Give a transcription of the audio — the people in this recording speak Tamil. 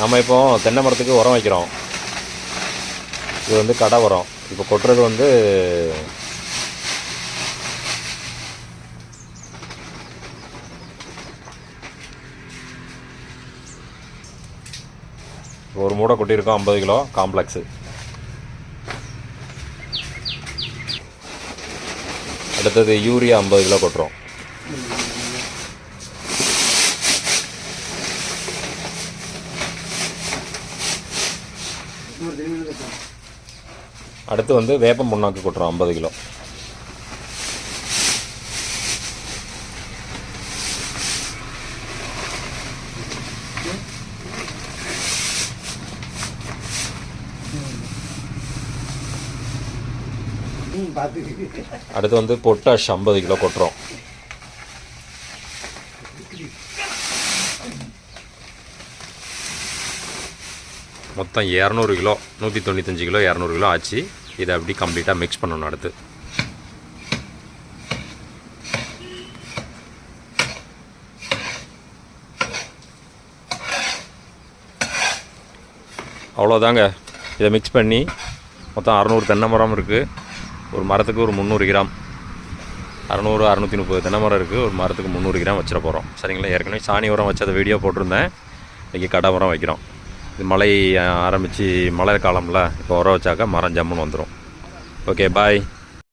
நம்ம இப்போ தென்னை மரத்துக்கு உரம் வைக்கிறோம். இது வந்து கடை உரம். இப்போ கொட்டுறது வந்து ஒரு மூடை கொட்டியிருக்கோம் 50 கிலோ காம்ப்ளெக்ஸு. அடுத்தது யூரியா 50 கிலோ கொட்டுறோம். அடுத்து வந்து வேப்பம் புண்ணாக்கு கொட்டுறோம் 50 கிலோ. அடுத்து வந்து பொட்டாஷ் 50 கிலோ கொட்டுறோம். மொத்தம் 200 கிலோ, 195 கிலோ, 200 கிலோ ஆச்சு. இதை அப்படி கம்ப்ளீட்டாக மிக்ஸ் பண்ணணும். அடுத்து அவ்வளோதாங்க. இதை மிக்ஸ் பண்ணி மொத்தம் 600 தென்னை மரம் இருக்குது. ஒரு மரத்துக்கு ஒரு 300 கிராம், 600 630 தென்னை மரம் இருக்குது. ஒரு மரத்துக்கு 300 கிராம் வச்சிட போகிறோம். சரிங்களா? ஏற்கனவே சாணி உரம் வச்ச அதை வீடியோ போட்டிருந்தேன். இன்றைக்கி கடை உரம் வைக்கிறோம். இது மழை ஆரம்பித்து மழை காலம்ல இப்போ உரம் வச்சாக்கா மரம் ஜம்முன்னு வந்துடும். ஓகே, பாய்.